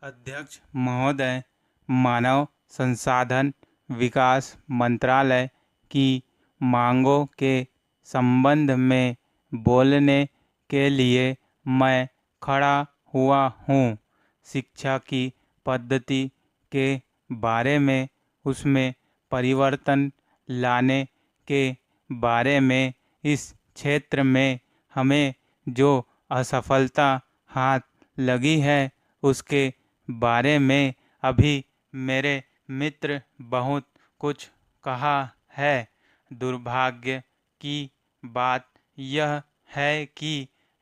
अध्यक्ष महोदय, मानव संसाधन विकास मंत्रालय की मांगों के संबंध में बोलने के लिए मैं खड़ा हुआ हूँ। शिक्षा की पद्धति के बारे में, उसमें परिवर्तन लाने के बारे में, इस क्षेत्र में हमें जो असफलता हाथ लगी है उसके बारे में अभी मेरे मित्र बहुत कुछ कहा है। दुर्भाग्य की बात यह है कि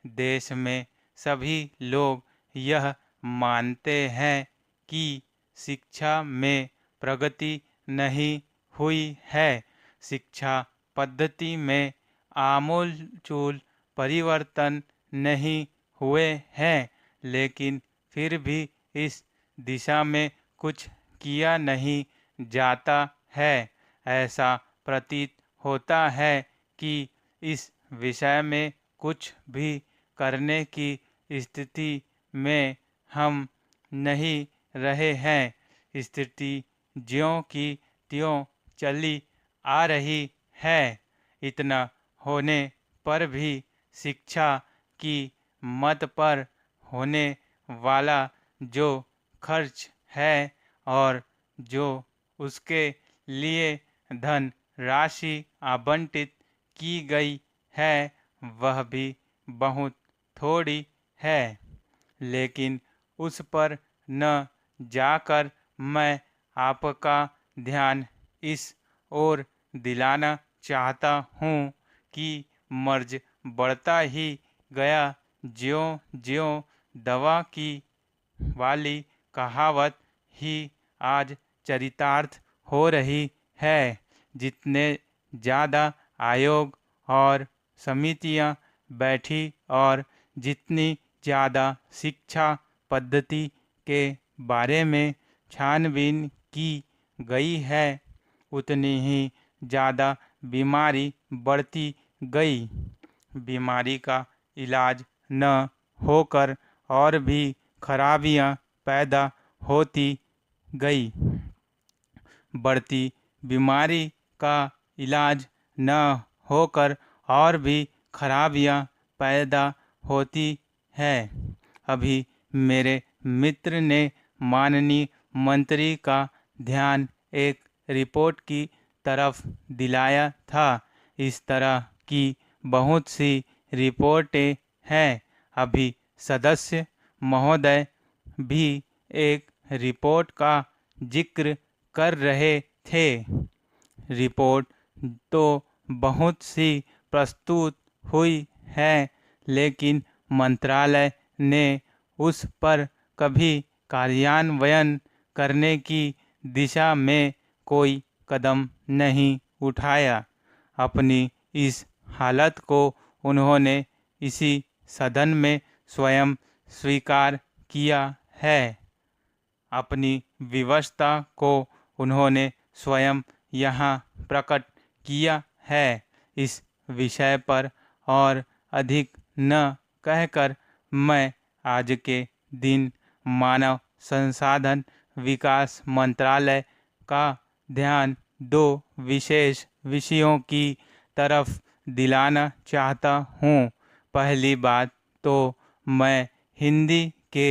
देश में सभी लोग यह मानते हैं कि शिक्षा में प्रगति नहीं हुई है। शिक्षा पद्धति में आमूलचूल परिवर्तन नहीं हुए हैं, लेकिन फिर भी इस दिशा में कुछ किया नहीं जाता है। ऐसा प्रतीत होता है कि इस विषय में कुछ भी करने की स्थिति में हम नहीं रहे हैं। स्थिति ज्यों की त्यों चली आ रही है। इतना होने पर भी शिक्षा की मत पर होने वाला जो खर्च है और जो उसके लिए धन राशि आवंटित की गई है वह भी बहुत थोड़ी है। लेकिन उस पर न जाकर मैं आपका ध्यान इस ओर दिलाना चाहता हूँ कि मर्ज बढ़ता ही गया ज्यों-ज्यों दवा की वाली कहावत ही आज चरितार्थ हो रही है। जितने ज़्यादा आयोग और समितियां बैठी और जितनी ज़्यादा शिक्षा पद्धति के बारे में छानबीन की गई है, उतनी ही ज़्यादा बीमारी बढ़ती गई। बीमारी का इलाज न होकर और भी खराबियां पैदा होती गई। बढ़ती बीमारी का इलाज न होकर और भी खराबियां पैदा होती है। अभी मेरे मित्र ने माननीय मंत्री का ध्यान एक रिपोर्ट की तरफ दिलाया था। इस तरह की बहुत सी रिपोर्टें हैं। अभी सदस्य महोदय भी एक रिपोर्ट का जिक्र कर रहे थे। रिपोर्ट तो बहुत सी प्रस्तुत हुई है, लेकिन मंत्रालय ने उस पर कभी कार्यान्वयन करने की दिशा में कोई कदम नहीं उठाया। अपनी इस हालत को उन्होंने इसी सदन में स्वयं स्वीकार किया है। अपनी विवशता को उन्होंने स्वयं यहाँ प्रकट किया है। इस विषय पर और अधिक न कहकर मैं आज के दिन मानव संसाधन विकास मंत्रालय का ध्यान दो विशेष विषयों की तरफ दिलाना चाहता हूँ। पहली बात तो मैं हिंदी के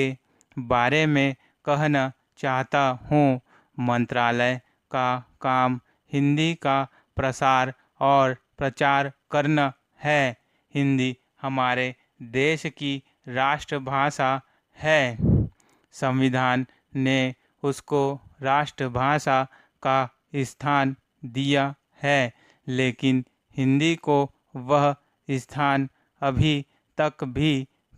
बारे में कहना चाहता हूँ। मंत्रालय का काम हिंदी का प्रसार और प्रचार करना है। हिंदी हमारे देश की राष्ट्रभाषा है। संविधान ने उसको राष्ट्रभाषा का स्थान दिया है, लेकिन हिंदी को वह स्थान अभी तक भी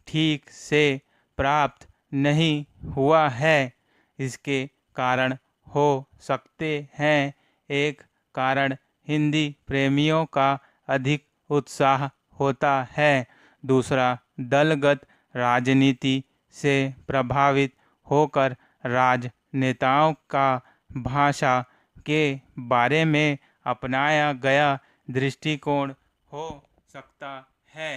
ठीक से प्राप्त नहीं हुआ है। इसके कारण हो सकते हैं। एक कारण हिंदी प्रेमियों का अधिक उत्साह होता है। दूसरा, दलगत राजनीति से प्रभावित होकर राजनेताओं का भाषा के बारे में अपनाया गया दृष्टिकोण हो सकता है।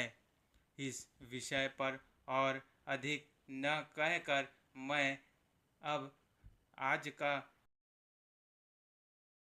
इस विषय पर और अधिक न कहकर मैं अब आज का